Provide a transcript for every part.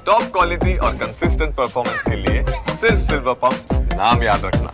Top quality और consistent performance के लिए सिर्फ सिल्वर पंप नाम याद रखना।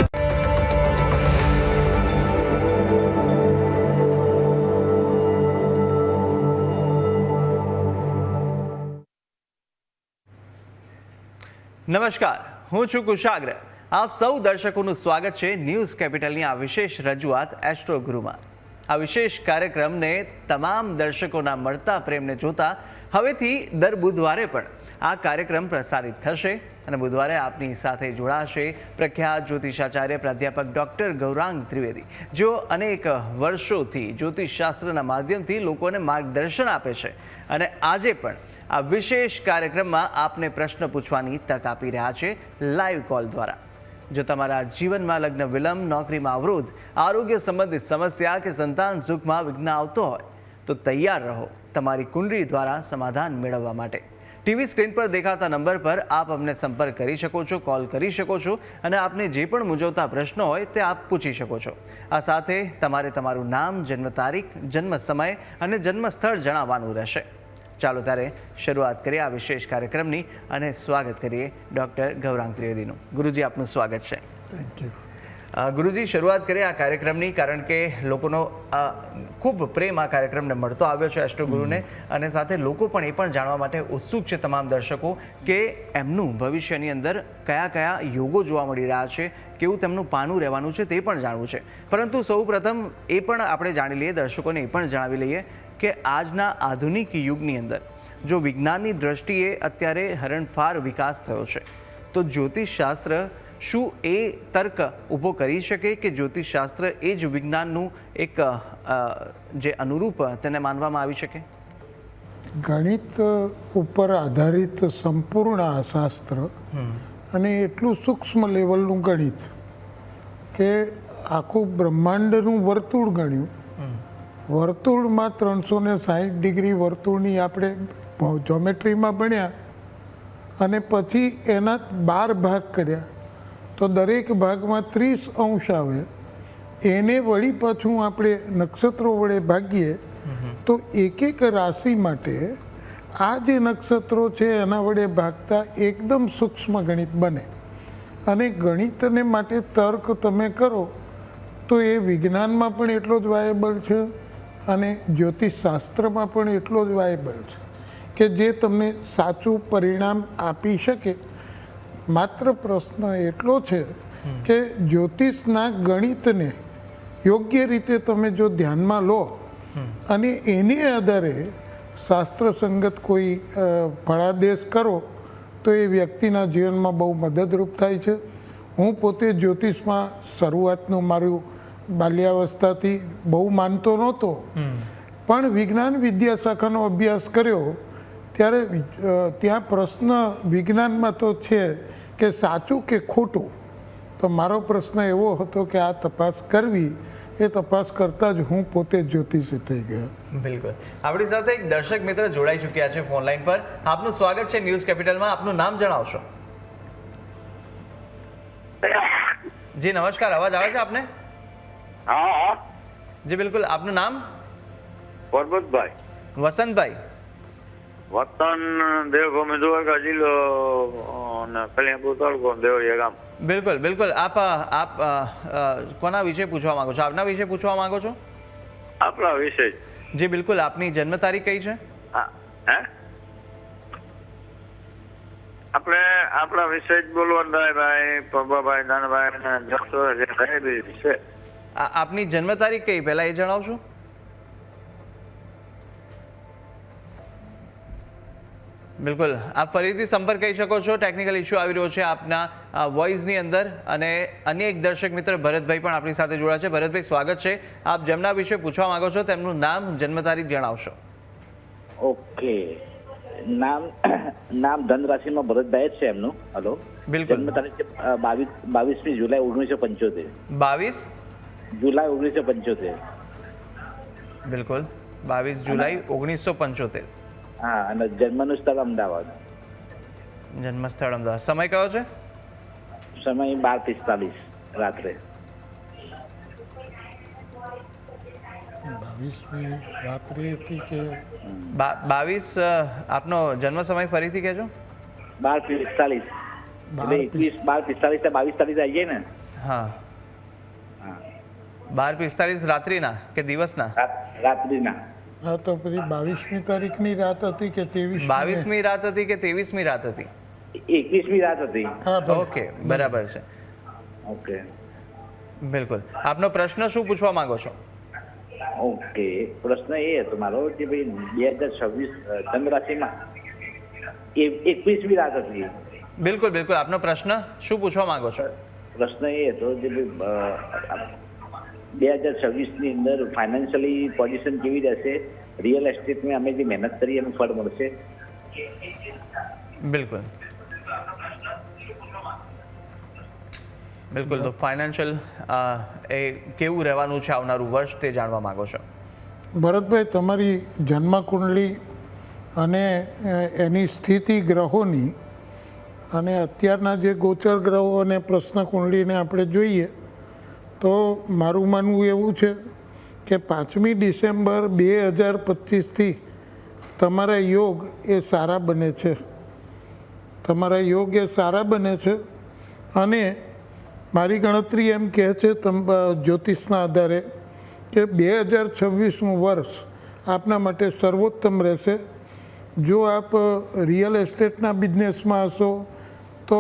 નમસ્કાર, હું છું કુશાગ્ર. આપ સૌ દર્શકોનું સ્વાગત છે ન્યૂઝ કેપિટલની આ વિશેષ રજૂઆત એસ્ટ્રો ગુરુમાં. આ વિશેષ કાર્યક્રમને તમામ દર્શકોના મળતા પ્રેમને જોતા હવેથી દર બુધવારે પણ આ કાર્યક્રમ પ્રસારિત થશે અને બુધવારે આપની સાથે જોડાશે પ્રખ્યાત જ્યોતિષાચાર્ય પ્રાધ્યાપક ડૉક્ટર ગૌરાંગ ત્રિવેદી, જેઓ અનેક વર્ષોથી જ્યોતિષશાસ્ત્રના માધ્યમથી લોકોને માર્ગદર્શન આપે છે અને આજે પણ આ વિશેષ કાર્યક્રમમાં આપને પ્રશ્ન પૂછવાની તક આપી રહ્યા છે લાઈવ કોલ દ્વારા. જો તમારા જીવનમાં લગ્ન વિલંબ, નોકરીમાં અવરોધ, આરોગ્ય સંબંધિત સમસ્યા કે સંતાન સુખમાં વિઘ્ન આવતો હોય તો તૈયાર રહો તમારી કુંડળી દ્વારા સમાધાન મેળવવા માટે. ટીવી સ્ક્રીન પર દેખાતા નંબર પર આપ અમને સંપર્ક કરી શકો છો, કોલ કરી શકો છો અને આપને જે પણ મૂંઝવતા પ્રશ્નો હોય તે આપ પૂછી શકો છો. આ સાથે તમારે તમારું નામ, જન્મ તારીખ, જન્મ સમય અને જન્મ સ્થળ જણાવવાનું રહેશે. ચાલો ત્યારે શરૂઆત કરીએ આ વિશેષ કાર્યક્રમની અને સ્વાગત કરીએ ડૉક્ટર ગૌરાંગ ત્રિવેદીનું. ગુરુજી, આપનું સ્વાગત છે. Thank you. ગુરુજી, શરૂઆત કરીએ આ કાર્યક્રમની, કારણ કે લોકોનો ખૂબ પ્રેમ આ કાર્યક્રમને મળતો આવ્યો છે એસ્ટ્રો ગુરુને, અને સાથે લોકો પણ એ પણ જાણવા માટે ઉત્સુક છે તમામ દર્શકો કે એમનું ભવિષ્યની અંદર કયા કયા યોગો જોવા મળી રહ્યા છે, કેવું તેમનું પાનું રહેવાનું છે તે પણ જાણવું છે. પરંતુ સૌ પ્રથમ એ પણ આપણે જાણી લઈએ, દર્શકોને એ પણ જણાવી લઈએ કે આજના આધુનિક યુગની અંદર જો વિજ્ઞાનની દ્રષ્ટિએ અત્યારે હરણફાર વિકાસ થયો છે તો જ્યોતિષશાસ્ત્ર શું એ તર્ક ઊભો કરી શકે કે જ્યોતિષશાસ્ત્ર એ જ વિજ્ઞાનનું એક જે અનુરૂપ તેને માનવામાં આવી શકે? ગણિત ઉપર આધારિત સંપૂર્ણ આ શાસ્ત્ર અને એટલું સૂક્ષ્મ લેવલનું ગણિત કે આખું બ્રહ્માંડનું વર્તુળ ગણ્યું. વર્તુળમાં 360 ડિગ્રી વર્તુળની આપણે જ્યોમેટ્રીમાં ભણ્યા અને પછી એના 12 ભાગ કર્યા તો દરેક ભાગમાં 30 અંશ આવે. એને વળી પાછું આપણે નક્ષત્રો વડે ભાગીએ તો એક એક રાશિ માટે આ જે નક્ષત્રો છે એના વડે ભાગતા એકદમ સૂક્ષ્મ ગણિત બને. અને ગણિતને માટે તર્ક તમે કરો તો એ વિજ્ઞાનમાં પણ એટલો જ વાયેબલ છે અને જ્યોતિષશાસ્ત્રમાં પણ એટલો જ વાયેબલ છે કે જે તમને સાચું પરિણામ આપી શકે. માત્ર પ્રશ્ન એટલો છે કે જ્યોતિષના ગણિતને યોગ્ય રીતે તમે જો ધ્યાનમાં લો અને એની આધારે શાસ્ત્ર સંગત કોઈ ફળાદેશ કરો તો એ વ્યક્તિના જીવનમાં બહુ મદદરૂપ થાય છે. હું પોતે જ્યોતિષમાં શરૂઆતનું મારું બાલ્યાવસ્થાથી બહુ માનતો નહોતો, પણ વિજ્ઞાન વિદ્યા શાખાનો અભ્યાસ કર્યો ત્યારે ત્યાં પ્રશ્ન વિજ્ઞાનમાં તો છે કે સાચું કે ખોટું. તો મારો પ્રશ્ન એવો હતો કે આ તપાસ કરવી. એ તપાસ કરતાં જ હું પોતે જ્યોતિષી થઈ ગયો. બિલકુલ. આપણી સાથે એક દર્શક મિત્ર જોડાઈ ચૂક્યા છે ફોન લાઈન પર. આપનું સ્વાગત છે ન્યૂઝ કેપિટલમાં. આપનું નામ જણાવશો? જી નમસ્કાર, અવાજ આવે છે આપને? હા જી બિલકુલ. આપનું નામ? પરબતભાઈ. વસંતભાઈ. વતન દેવભૂમિ દ્વારકા જિલ્લો અને કલ્યાણપુર તાલુકો દેવળિયા ગામ. બિલકુલ બિલકુલ. આપ કોના વિશે પૂછવા માંગો છો? આપના વિશે પૂછવા માંગો છો? આપણા વિશે. જી બિલકુલ. આપની જન્મ તારીખ કઈ છે? હે આપણે આપણા વિશે જ બોલવાનું થાય ભાઈ. પ્રભાભાઈ, નાનાભાઈ છે. આપની જન્મ તારીખ કઈ પહેલા એ જણાવશો? બિલકુલ. આપ ફરીથી સંપર્ક કરી શકો છો. ટેકનિકલ ઇસ્યુ આવી રહ્યો છે આપના વોઇસની અંદર. અને અન્ય એક દર્શક મિત્ર ભરતભાઈ પણ આપણી સાથે જોડાયા છે. ભરતભાઈ, સ્વાગત છે. આપ જેમના વિશે પૂછવા માંગો છો તેમનું નામ, જન્મ તારીખ જણાવશો? ઓકે. નામ ધનરાશિમાં ભરતભાઈ જ છે એમનું. હલો. બિલકુલ. જન્મ તારીખ 22મી જુલાઈ 1975. 22 જુલાઈ 1975. બિલકુલ. 22 જુલાઈ 1975. હા, અને જન્મનું સ્થળ અમદાવાદ. જન્મ સ્થળ અમદાવાદ. સમય કયો છે? સમય 12:45 રાત્રે. 22મી રાત્રે હતી કે 22 આપનો જન્મ સમય ફરીથી કહેજો. 12:45 એટલે 21 12:45 22:40 આવી જાય ને. હા, હા 12:45 રાત્રિના કે દિવસના? રાત્રિના. હા તો પછી 22મી તારીખની રાત હતી કે 23મી? 22મી રાત હતી કે 23મી રાત હતી? 21મી રાત હતી. હા ભલે. ઓકે, બરાબર છે. ઓકે બિલકુલ. આપનો પ્રશ્ન શું પૂછવા માંગો છો? ઓકે, પ્રશ્ન એ હતો મારો કે ભાઈ 2026 જન્મરાશિમાં 21મી રાત હતી. બિલકુલ બિલકુલ, આપનો પ્રશ્ન શું પૂછવા માંગો છો? પ્રશ્ન એ હતો કે 2026 ની અંદર ફાઇનાન્શિયલી પોઝિશન કેવી રહેશે, રિયલ એસ્ટેટમાં અમે જે મહેનત કરી એનું ફળ મળશે. બિલકુલ બિલકુલ. તો ફાઇનાન્શિયલ એ કેવું રહેવાનું છે આવનારું વર્ષ તે જાણવા માંગો છો? ભરતભાઈ, તમારી જન્મકુંડલી અને એની સ્થિતિ ગ્રહોની અને અત્યારના જે ગોચર ગ્રહો અને પ્રશ્ન કુંડલીને આપણે જોઈએ તો મારું માનવું એવું છે કે 5મી ડિસેમ્બર 2025થી તમારા યોગ એ સારા બને છે. તમારા યોગ એ સારા બને છે અને મારી ગણતરી એમ કહે છે જ્યોતિષના આધારે કે 2026નું વર્ષ આપના માટે સર્વોત્તમ રહેશે. જો આપ રિયલ એસ્ટેટના બિઝનેસમાં હશો તો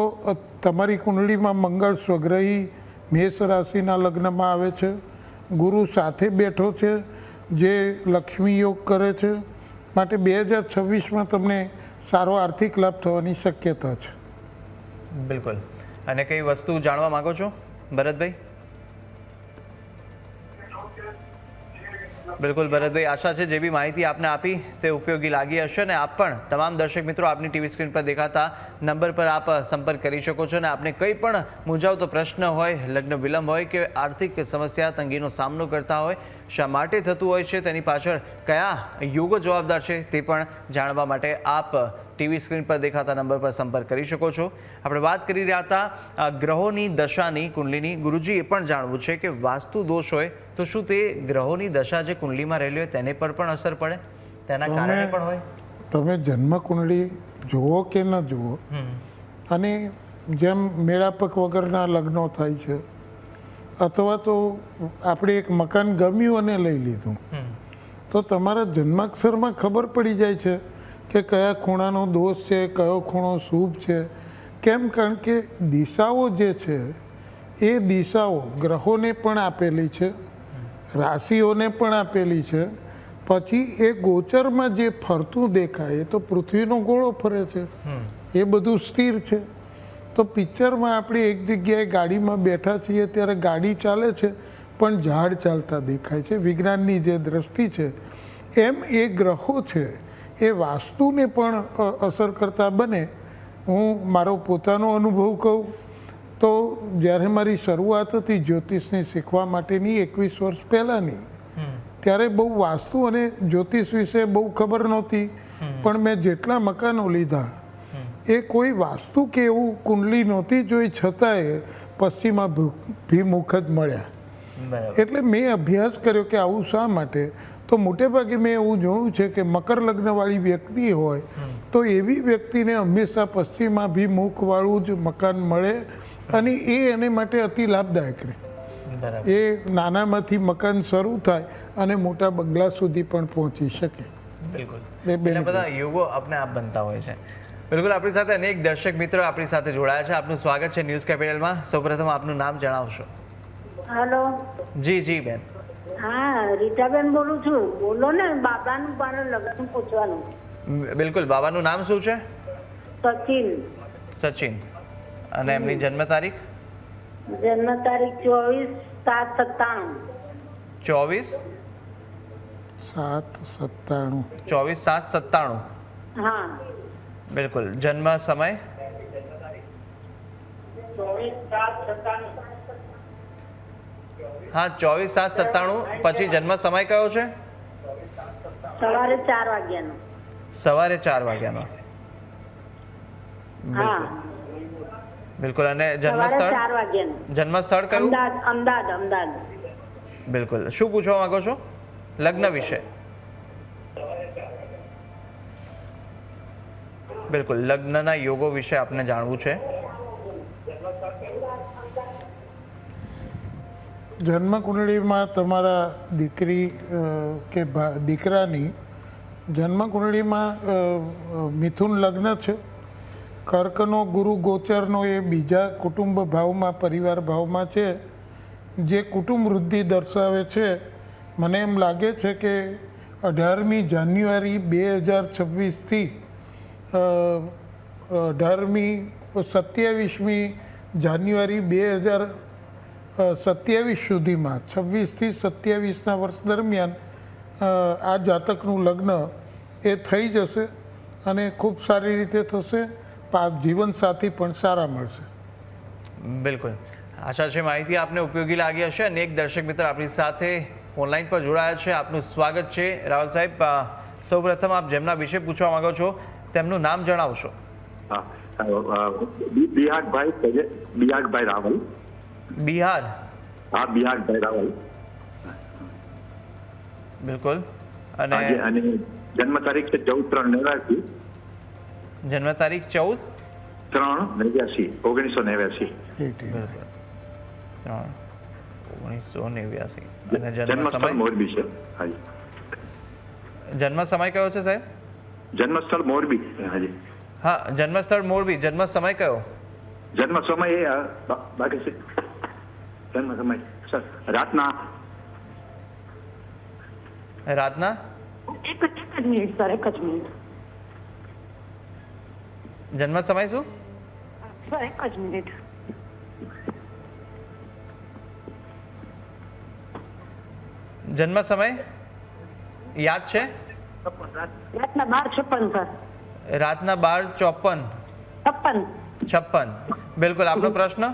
તમારી કુંડળીમાં મંગળ સ્વગ્રહી મેષ રાશિના લગ્નમાં આવે છે, ગુરુ સાથે બેઠો છે જે લક્ષ્મી યોગ કરે છે, માટે 2026માં તમને સારો આર્થિક લાભ થવાની શક્યતા છે. બિલકુલ. અને કઈ વસ્તુ જાણવા માંગો છો ભરતભાઈ? બિલકુલ ભરતભાઈ, આશા છે જે બી માહિતી આપને આપી તે ઉપયોગી લાગી હશે અને આપ પણ તમામ દર્શક મિત્રો આપની ટીવી સ્ક્રીન પર દેખાતા નંબર પર આપ સંપર્ક કરી શકો છો અને આપને કંઈ પણ મૂંઝાવતો પ્રશ્ન હોય, લગ્ન વિલંબ હોય કે આર્થિક સમસ્યા તંગીનો સામનો કરતા હોય, શા માટે થતું હોય છે, તેની પાછળ કયા યોગો જવાબદાર છે તે પણ જાણવા માટે આપ ટીવી સ્ક્રીન પર દેખાતા નંબર પર સંપર્ક કરી શકો છો. આપણે વાત કરી રહ્યા હતા ગ્રહોની દશાની કુંડલીની. ગુરુજી, એ પણ જાણવું છે કે વાસ્તુ દોષ હોય તો શું તે ગ્રહોની દશા જે કુંડલીમાં રહેલી હોય તેને પર પણ અસર પડે, તેના કારણે પણ હોય? તમે જન્મ કુંડળી જુઓ કે ન જુઓ, અને જેમ મેળાપક વગરના લગ્નો થાય છે અથવા તો આપણે એક મકાન ગમ્યું અને લઈ લીધું તો તમારા જન્માક્ષરમાં ખબર પડી જાય છે કે કયા ખૂણાનો દોષ છે, કયો ખૂણો શુભ છે. કેમ? કારણ કે દિશાઓ જે છે એ દિશાઓ ગ્રહોને પણ આપેલી છે, રાશિઓને પણ આપેલી છે. પછી એ ગોચરમાં જે ફરતું દેખાય એ તો પૃથ્વીનો ગોળો ફરે છે, એ બધું સ્થિર છે. તો પિક્ચરમાં આપણે એક જગ્યાએ ગાડીમાં બેઠા છીએ ત્યારે ગાડી ચાલે છે પણ ઝાડ ચાલતા દેખાય છે. વિજ્ઞાનની જે દ્રષ્ટિ છે એમ એ ગ્રહો છે એ વાસ્તુને પણ અસર કરતા બને. હું મારો પોતાનો અનુભવ કહું તો જ્યારે મારી શરૂઆત હતી જ્યોતિષની શીખવા માટેની 21 વર્ષ પહેલાંની, ત્યારે બહુ વાસ્તુ અને જ્યોતિષ વિશે બહુ ખબર નહોતી, પણ મેં જેટલા મકાનો લીધા એ કોઈ વાસ્તુ કે એવું કુંડલી નહોતી જોઈ, છતાંય પશ્ચિમાભિમુખ જ મળ્યા. એટલે મેં અભ્યાસ કર્યો કે આવું શા માટે. તો મોટે ભાગે મેં એવું જોયું છે કે મકર લગ્નવાળી વ્યક્તિ હોય તો એવી વ્યક્તિને હંમેશા પશ્ચિમાભિમુખવાળું જ મકાન મળે અને એ એને માટે અતિ લાભદાયક રહે. એ નાનામાંથી મકાન શરૂ થાય અને મોટા બંગલા સુધી પણ પહોંચી શકે. બિલકુલ, એ બધા યોગો આપણે આપ બનતા હોય છે. બિલકુલ, આપણી સાથે અનેક દર્શક મિત્રો આપણી સાથે જોડાયા છે. આપનું સ્વાગત છે ન્યૂઝ કેપિટલમાં. સૌપ્રથમ આપનું નામ જણાવશો? હેલો. જી જી બેન. હા, રીટાબેન બોલું છું. બોલો ને, બાબાનું મારે લગ્ન પૂછવાનું. બિલકુલ, બાબાનું નામ શું છે? સચિન. સચિન. અને એમની જન્મ તારીખ? જન્મ તારીખ 24/7/97. 24/7/97. 24/7/97. હા. બિલકુલ. જન્મ સમય? 24/7/97. હા, 24/7/97. પછી જન્મ સમય કયો છે? સવારે 4 વાગ્યાનો. સવારે 4 વાગ્યાનો. હા, બિલકુલ. અને જન્મ સવારે સ્થળ? 4 વાગ્યાનો. જન્મ સ્થળ કયું? અમદાવાદ. બિલકુલ. શું પૂછવા માંગો છો લગ્ન વિશે? બિલકુલ, લગ્નના યોગો વિશે આપને જાણવું છે. જન્મકુંડળીમાં તમારા દીકરી કે દીકરાની જન્મકુંડળીમાં મિથુન લગ્ન છે. કર્કનો ગુરુ ગોચરનો એ બીજા કુટુંબ ભાવમાં, પરિવાર ભાવમાં છે, જે કુટુંબ વૃદ્ધિ દર્શાવે છે. મને એમ લાગે છે કે 18મી જાન્યુઆરી 2026થી 27મી જાન્યુઆરી 2027 સુધીમાં 26થી 27ના વર્ષ દરમિયાન આ જાતકનું લગ્ન એ થઈ જશે અને ખૂબ સારી રીતે થશે. જીવનસાથી પણ સારા મળશે. બિલકુલ, આશા છે માહિતી આપને ઉપયોગી લાગી હશે. અને એક દર્શક મિત્ર આપણી સાથે ફોનલાઈન પર જોડાયા છે. આપનું સ્વાગત છે રાહુલ સાહેબ. સૌપ્રથમ આપ જેમના વિશે પૂછવા માંગો છો તેમનું નામ જણાવશો. બિહારભાઈ રાવલ. બિહાર? હા, બિહારભાઈ રાવલ. બિલકુલ. અને જન્મ તારીખ છે 14/3/89. જન્મ તારીખ 14/3/89. 1989. અને જન્મ સ્થળ મોરબી છે. હાજી. જન્મ સમય કયો છે સાહેબ? જન્મ સ્થળ મોરબી. હાજી. હા, જન્મસ્થળ મોરબી. જન્મ સમય કયો? જન્મ સમય એ બાકી છે. જન્મ સમય સર રાતના એક જ મિનિટ સર, એક જ મિનિટ જન્મ સમય શું સર? એક જ મિનિટ. જન્મ સમય યાદ છે? રાતના 12:56 સર. રાતના 12:54. 56. બિલકુલ. આપનો પ્રશ્ન?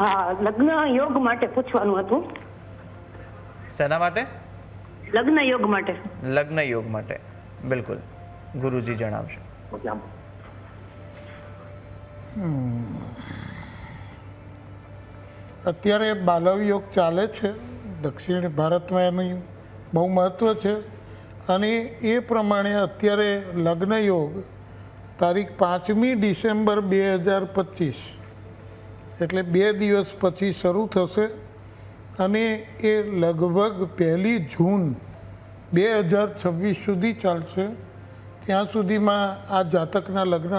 હા, લગ્ન યોગ માટે પૂછવાનું હતું. શેના માટે? લગ્ન યોગ માટે. લગ્ન યોગ માટે. બિલકુલ, ગુરુજી જણાવશે. અત્યારે બાલવ યોગ ચાલે છે. દક્ષિણ ભારતમાં એનું બહુ મહત્ત્વ છે. અને એ પ્રમાણે અત્યારે લગ્ન યોગ તારીખ 5મી ડિસેમ્બર 2025 એટલે 2 દિવસ પછી શરૂ થશે અને એ લગભગ 1 જૂન 2026 સુધી ચાલશે. ત્યાં સુધીમાં આ જાતકના લગ્ન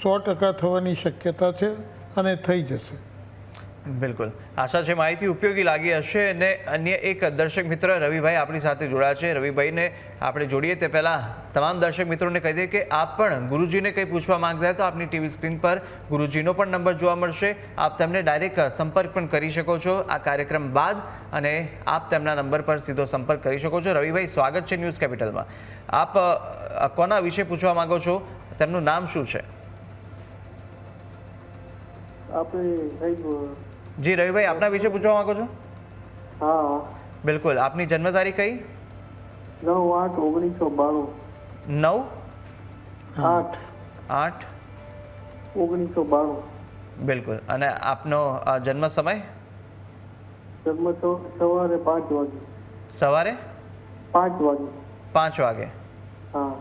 100% થવાની શક્યતા છે અને થઈ જશે. બિલકુલ, આશા છે માહિતી ઉપયોગી લાગી હશે. અને અન્ય એક દર્શક મિત્ર રવિભાઈ આપણી સાથે જોડાયા છે. રવિભાઈને આપણે જોડીએ તે પહેલાં તમામ દર્શક મિત્રોને કહી દઈએ કે આપ પણ ગુરુજીને કંઈ પૂછવા માંગતા હોય તો આપની ટીવી સ્ક્રીન પર ગુરુજીનો પણ નંબર જોવા મળશે. આપ તેમને ડાયરેક્ટ સંપર્ક પણ કરી શકો છો આ કાર્યક્રમ બાદ, અને આપ તેમના નંબર પર સીધો સંપર્ક કરી શકો છો. રવિભાઈ, સ્વાગત છે ન્યૂઝ કેપિટલમાં. આપ કોના વિશે પૂછવા માંગો છો? તેમનું નામ શું છે? જી રવિભાઈ, આપના વિશે પૂછવા માંગો છો? હા. બિલકુલ. આપની જન્મ તારીખ કઈ? 9/8/1992. 9/8/1992. બિલકુલ. અને આપનો જન્મ સમય? જન્મ સવારે 5 વાગે. સવારે 5 વાગે. 5 વાગે? હા.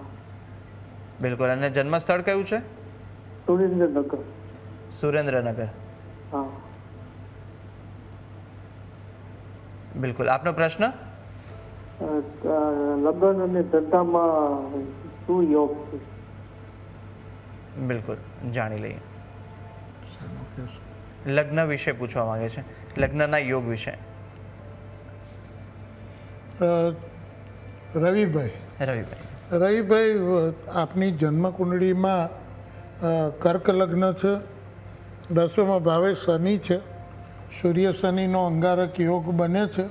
બિલકુલ. અને જન્મ સ્થળ કયું છે? સુરેન્દ્રનગર. સુરેન્દ્રનગર. હા. બિલકુલ. આપનો પ્રશ્ન? લગ્ન અને ધંધામાં શું યોગ છે? બિલકુલ, જાણી લઈએ. લગ્ન વિશે પૂછવા માંગે છે, લગ્નના યોગ વિશે. રવિભાઈ, આપની જન્મકુંડળીમાં કર્ક લગ્ન છે. 10મા ભાવે શનિ છે. સૂર્ય શનિનો અંગારક યોગ બને છે.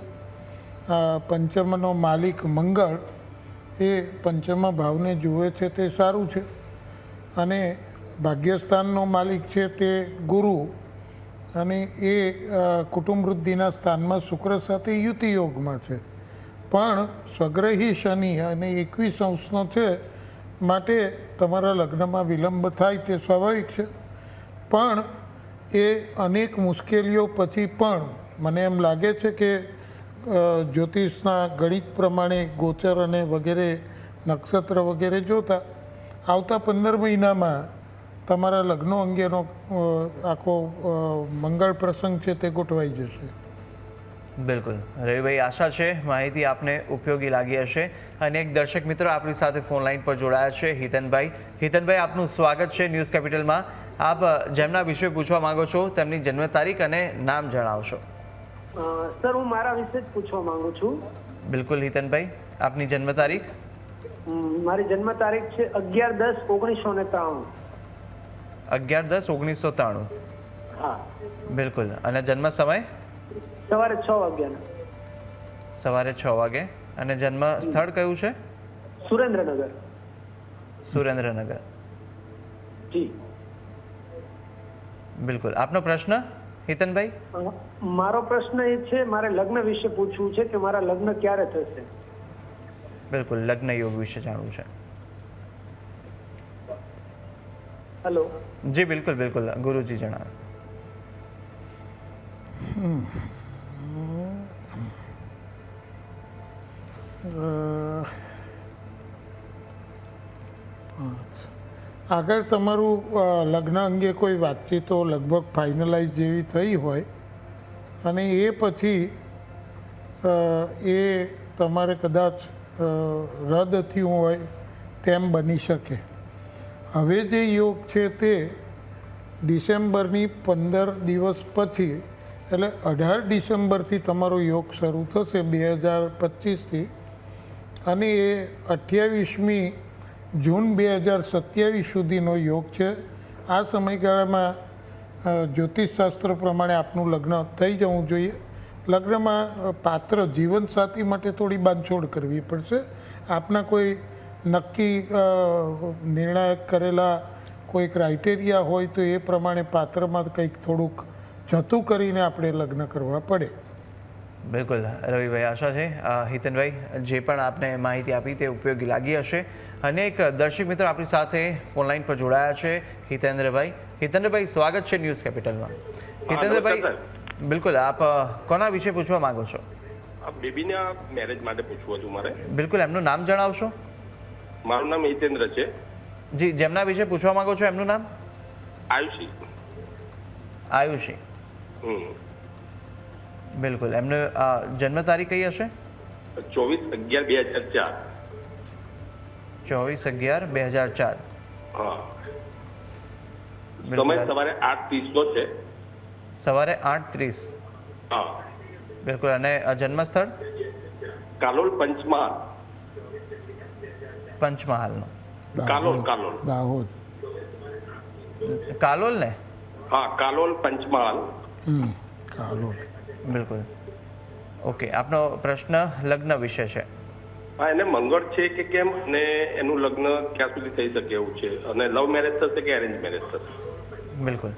પંચમનો માલિક મંગળ એ પંચમા ભાવને જુએ છે, તે સારું છે. અને ભાગ્યસ્થાનનો માલિક છે તે ગુરુ, અને એ કુટુંબ વૃદ્ધિના સ્થાનમાં શુક્ર સાથે યુતિ યોગમાં છે. પણ સ્વગ્રહી શનિ અને 21 અંશનો છે, માટે તમારા લગ્નમાં વિલંબ થાય તે સ્વાભાવિક છે. પણ એ અનેક મુશ્કેલીઓ પછી પણ મને એમ લાગે છે કે જ્યોતિષના ગણિત પ્રમાણે ગોચર અને વગેરે નક્ષત્ર વગેરે જોતા આવતા 15 મહિનામાં તમારા લગ્નો અંગેનો આખો મંગળ પ્રસંગ છે તે ગોઠવાઈ જશે. બિલકુલ રવિભાઈ, આશા છે માહિતી આપને ઉપયોગી લાગી હશે. અને એક દર્શક મિત્ર આપણી સાથે ફોન લાઈન પર જોડાયા છે, હિતનભાઈ. હિતનભાઈ, આપનું સ્વાગત છે ન્યૂઝ કેપિટલમાં. આપ જેમના વિશે પૂછવા માંગો છો તેમની જન્મ તારીખ અને નામ જણાવશો. સર, હું મારા વિશે જ પૂછવા માંગુ છું. બિલકુલ હિતનભાઈ, આપની જન્મ તારીખ? મારી જન્મ તારીખ છે 11/10/1993. 11/10/1993. હા. બિલકુલ. અને જન્મ સમય? સવારે 6 વાગ્યાનો. સવારે 6 વાગે. અને જન્મ સ્થળ કયું છે? સુરેન્દ્રનગર. સુરેન્દ્રનગર. જી. બિલકુલ. આપનો પ્રશ્ન હિતનભાઈ? મારો પ્રશ્ન એ છે, મારે લગ્ન વિશે પૂછવું છે કે મારા લગ્ન ક્યારે થશે. બિલકુલ, લગ્ન યોગ વિશે જાણવું છે. હેલો. જી બિલકુલ બિલકુલ, ગુરુજી જણાવો. આગળ તમારું લગ્ન અંગે કોઈ વાતચીતો લગભગ ફાઇનલાઇઝ જેવી થઈ હોય અને એ પછી એ તમારે કદાચ રદ થયું હોય તેમ બની શકે. હવે જે યોગ છે તે ડિસેમ્બરની 15 દિવસ પછી, એટલે 18 ડિસેમ્બરથી તમારો યોગ શરૂ થશે 2025થી, અને એ 28મી જૂન 2027 સુધીનો યોગ છે. આ સમયગાળામાં જ્યોતિષશાસ્ત્ર પ્રમાણે આપનું લગ્ન થઈ જવું જોઈએ. લગ્નમાં પાત્ર જીવનસાથી માટે થોડી બાંધછોડ કરવી પડશે. આપના કોઈ નક્કી નિર્ણાયક કરેલા કોઈ ક્રાઇટેરિયા હોય તો એ પ્રમાણે પાત્રમાં કંઈક થોડુંક જતું કરીને આપણે લગ્ન કરવા પડે. બિલકુલ રવિભાઈ, આશા છે હિતનભાઈ જે પણ આપને માહિતી આપી તે ઉપયોગી લાગી હશે. અને એક દર્શક મિત્ર આપણી સાથે ફોન લાઈન પર જોડાયા છે, હિતેન્દ્રભાઈ. હિતેન્દ્રભાઈ, સ્વાગત છે ન્યૂઝ કેપિટલમાં. હિતેન્દ્રભાઈ, બિલકુલ આપ કોના વિશે પૂછવા માંગો છો? બેબીના મેરેજ માટે પૂછવું હતું મારે. બિલકુલ, એમનું નામ જણાવશો? મારું નામ હિતેન્દ્ર છે. જી, જેમના વિશે પૂછવા માંગો છો એમનું નામ? આયુષી. આયુષી. બિલકુલ. એમનું જન્મ તારીખ કઈ હશે? 24/11/2004. 24/11/2004. હા. સમય સવારે 8:30 છે. સવારે 8:30. હા. બિલકુલ. અને જન્મ સ્થળ? કાલોલ, પંચમહાલ. પંચમહાલનો. કાલોલ. દાહોદ. કાલોલ ને? હા, કાલોલ, પંચમહાલ. કાલોલ. બિલકુલ. ઓકે, આપનો પ્રશ્ન લગ્ન વિશે છે. હા, એને મંગળ છે કે કેમ, અને એનું લગ્ન ક્યાં સુધી થઈ શકે એવું છે, અને લવ મેરેજ થશે કે એરેન્જ મેરેજ થશે? બિલકુલ.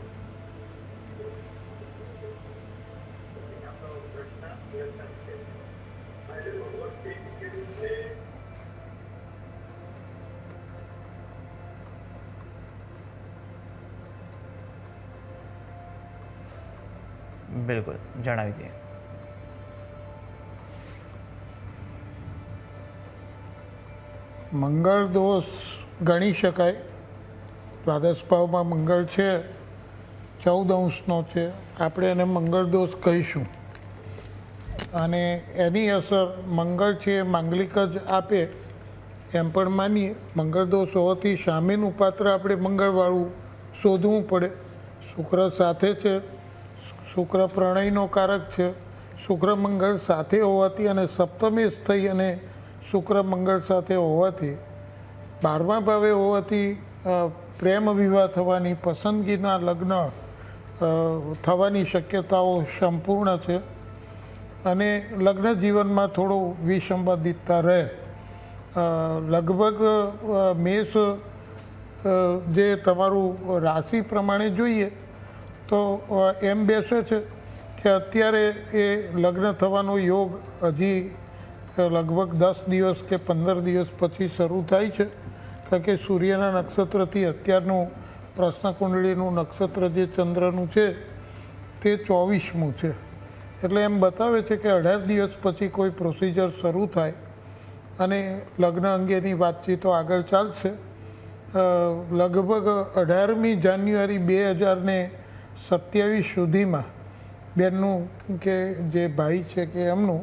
બિલકુલ, જણાવી દઈએ. મંગળ દોષ ગણી શકાય. દ્વાદશ ભાવમાં મંગળ છે, 14 અંશનો છે. આપણે એને મંગળ દોષ કહીશું. અને એની અસર મંગળ છે એ માંગલિક જ આપે એમ પણ માનીએ. મંગળ દોષ હોવાથી સામેનું પાત્ર આપણે મંગળવાળું શોધવું પડે. શુક્ર સાથે છે, શુક્ર પ્રણયનો કારક છે. શુક્ર મંગળ સાથે હોવાથી અને સપ્તમેશ થઈ અને શુક્ર મંગળ સાથે હોવાથી, 12મા ભાવે હોવાથી પ્રેમ વિવાહ થવાની, પસંદગીના લગ્ન થવાની શક્યતાઓ સંપૂર્ણ છે. અને લગ્ન જીવનમાં થોડું વિસંવાદિતતા રહે. લગભગ મેષ જે તમારું રાશિ પ્રમાણે જોઈએ તો એમ બેસે છે કે અત્યારે એ લગ્ન થવાનો યોગ હજી લગભગ 10 દિવસ કે 15 દિવસ પછી શરૂ થાય છે. કારણ કે સૂર્યના નક્ષત્રથી અત્યારનું પ્રશ્ન કુંડળીનું નક્ષત્ર જે ચંદ્રનું છે તે 24મું છે. એટલે એમ બતાવે છે કે 18 દિવસ પછી કોઈ પ્રોસિજર શરૂ થાય અને લગ્ન અંગેની વાતચીતો આગળ ચાલશે. લગભગ 18મી જાન્યુઆરી 2027 સુધીમાં બેનનું કે જે ભાઈ છે કે એમનું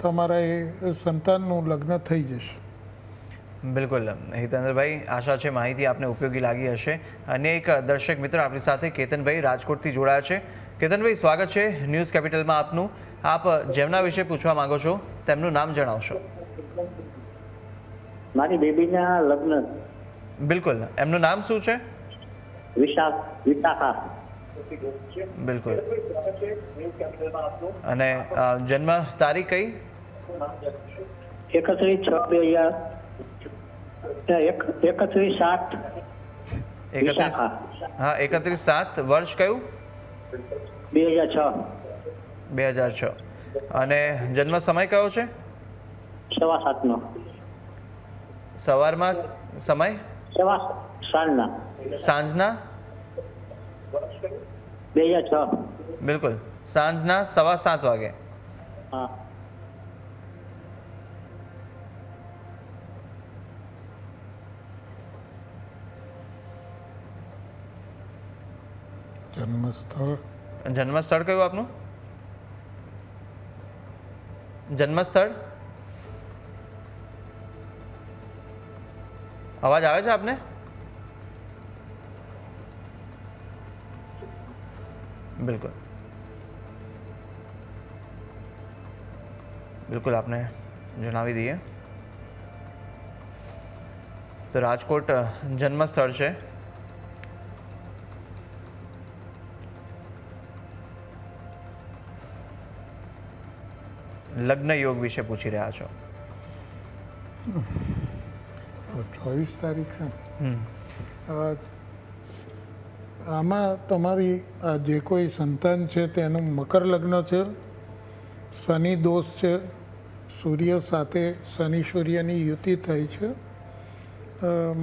તમારા એ સંતાનનું લગ્ન થઈ જશે. બિલકુલ હિતેન્દ્રભાઈ, આશા છે માહિતી આપને ઉપયોગી લાગી હશે. અને એક દર્શક મિત્ર આપણી સાથે કેતનભાઈ રાજકોટથી જોડાયા છે. કેતનભાઈ, સ્વાગત છે ન્યૂઝ કેપિટલમાં આપનું. આપ જેમના વિશે પૂછવા માંગો છો તેમનું નામ જણાવશો. મારી બેબીના લગ્ન. બિલકુલ, એમનું નામ શું છે? વિશાખા. બિલકુલ. અને જન્મ તારીખ કઈ? 31/7. હા, 31/7. વર્ષ કયું? 2006. અને જન્મ સમય કયો છે? 7:15 સવારમાં સમય? સાંજના? 2006. બિલકુલ, સાંજના 7:15 વાગે. હા. જન્મસ્થળ કયું આપનું? જન્મસ્થળ? અવાજ આવે છે આપને? બિલકુલ બિલકુલ, આપને જણાવી દઈએ તો રાજકોટ જન્મસ્થળ છે. લગ્ન યોગ વિશે પૂછી રહ્યા છો. 24 તારીખ છે. આમાં તમારી જે કોઈ સંતાન છે તેનું મકર લગ્ન છે, શનિ દોષ છે, સૂર્ય સાથે શનિ સૂર્યની યુતિ થઈ છે.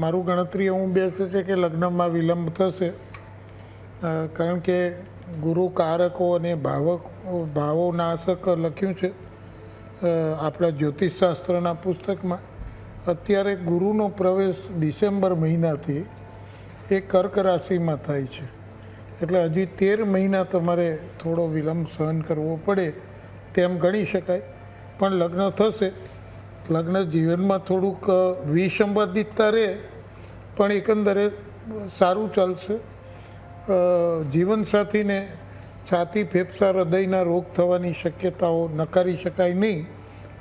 મારું ગણતરી એવું બેસે છે કે લગ્નમાં વિલંબ થશે, કારણ કે ગુરુ કારકો અને ભાવો નાશક લખ્યું છે આપણા જ્યોતિષશાસ્ત્રના પુસ્તકમાં. અત્યારે ગુરુનો પ્રવેશ ડિસેમ્બર મહિનાથી એ કર્ક રાશિમાં થાય છે, એટલે હજી 13 મહિના તમારે થોડો વિલંબ સહન કરવો પડે તેમ ગણી શકાય. પણ લગ્ન થશે. લગ્ન જીવનમાં થોડુંક વિસંવાદિતતા રહે, પણ એકંદરે સારું ચાલશે. જીવનસાથીને છાતી, ફેફસા, હૃદયના રોગ થવાની શક્યતાઓ નકારી શકાય નહીં.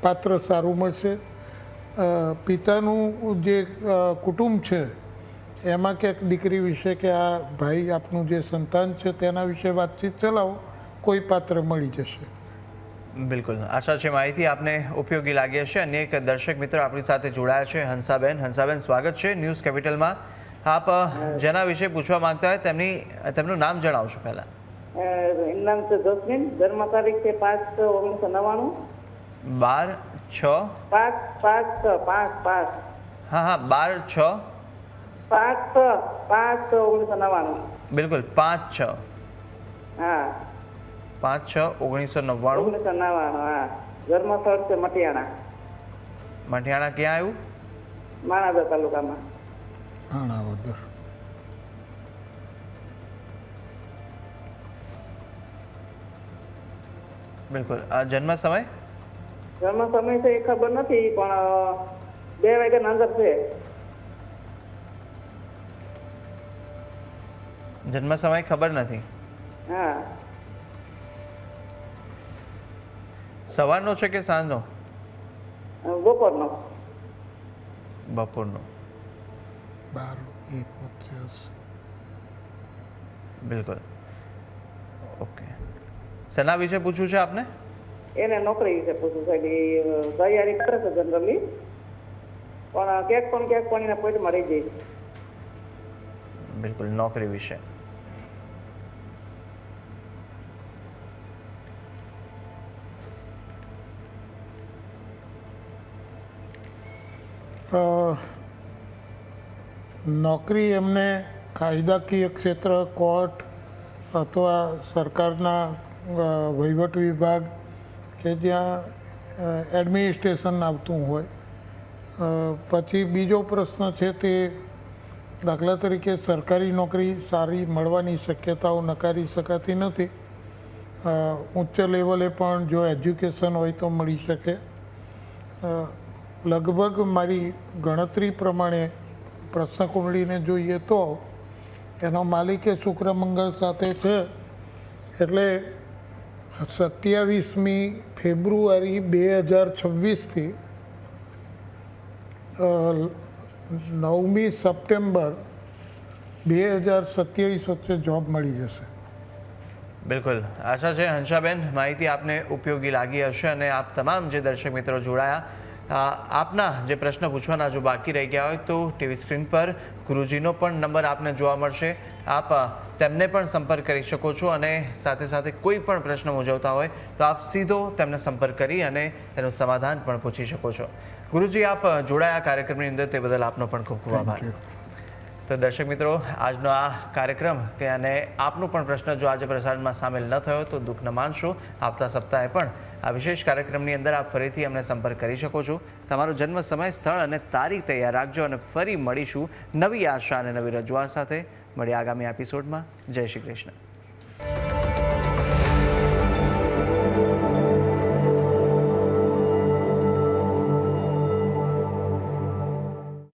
પાત્ર સારું મળશે. પિતાનું જે કુટુંબ છે એમાં ક્યાંક દીકરી વિશે કે આ ભાઈ આપનું જે સંતાન છે તેના વિશે વાતચીત ચલાવો, કોઈ પાત્ર મળી જશે. બિલકુલ, આશા છે માહિતી આપને ઉપયોગી લાગી હશે. અને એક દર્શક મિત્ર આપણી સાથે જોડાયા છે, હંસાબેન. હંસાબેન, સ્વાગત છે ન્યૂઝ કેપિટલમાં. આપ જેના વિશે પૂછવા માંગતા હોય તેમનું નામ જણાવશો પહેલા. નામ છે જસ્મીન. જન્મ તારીખ છે 5/1999. 12/6. 5/6. હા, 12/6. 5/6/1999. બિલકુલ, 5/6. હા, 5/6/1999. 1999. હા. જન્મસ્થળ છે મટિયાણા. મટિયાણા ક્યાં આવ્યું? માણાવદર તાલુકામાં. માણાવદર. બિલકુલ. જન્મ સમય? જન્મ સમય છે એ ખબર નથી, પણ 2 વાગ્યાના અંદર છે. જન્મ સમય ખબર નથી. હા. સવારનો છે કે સાંજનો? બપોરનો. બપોરનો. 12-1 વચ્ચે હશે. બિલકુલ. ઓકે. શેના વિશે પૂછવું છે આપને? એને નોકરી વિશે પૂછવું છે. તૈયારી કરે છે જનરલી, પણ ક્યાંક પણ એના પોઈન્ટમાં રહી જાય. બિલકુલ, નોકરી વિશે. નોકરી એમને કાયદાકીય ક્ષેત્ર, કોર્ટ અથવા સરકારના વહીવટ વિભાગ કે જ્યાં એડમિનિસ્ટ્રેશન આવતું હોય. પછી બીજો પ્રશ્ન છે તે દાખલા તરીકે સરકારી નોકરી સારી મળવાની શક્યતાઓ નકારી શકાતી નથી. ઉચ્ચ લેવલે પણ જો એજ્યુકેશન હોય તો મળી શકે. લગભગ મારી ગણતરી પ્રમાણે પ્રશ્ન કુંડળીને જોઈએ તો એનો માલિકે શુક્ર મંગળ સાથે છે, એટલે 27મી ફેબ્રુઆરી 2026થી 9મી સપ્ટેમ્બર 2027 વચ્ચે જોબ મળી જશે. બિલકુલ, આશા છે હંસાબેન માહિતી આપને ઉપયોગી લાગી હશે અને આપ તમામ જે દર્શક મિત્રો જોડાયા, આપના જે પ્રશ્ન પૂછવાના જો બાકી રહી ગયા હોય તો ટીવી સ્ક્રીન પર ગુરુજીનો પણ નંબર આપને જોવા મળશે. આપ તેમને પણ સંપર્ક કરી શકો છો અને સાથે સાથે કોઈ પણ પ્રશ્ન મૂંઝવતા હોય તો આપ સીધો તેમને સંપર્ક કરી અને એનું સમાધાન પણ પૂછી શકો છો. ગુરુજી, આપ જોડાયા કાર્યક્રમની અંદર તે બદલ આપનો પણ ખૂબ ખૂબ આભાર. તો દર્શક મિત્રો, આજનો આ કાર્યક્રમ કે અને આપનો પણ પ્રશ્ન જો આજે પ્રસારણમાં સામેલ ન થયો તો દુઃખ ન માનશો. આવતા સપ્તાહે પણ આ વિશેષ કાર્યક્રમની અંદર આપ ફરીથી અમને સંપર્ક કરી શકો છો. તમારો જન્મ સમય, સ્થળ અને તારીખ તૈયાર રાખજો અને ફરી મળીશું નવી આશા અને નવી રજૂઆત સાથે. મળીએ આગામી એપિસોડમાં. જય શ્રી કૃષ્ણ.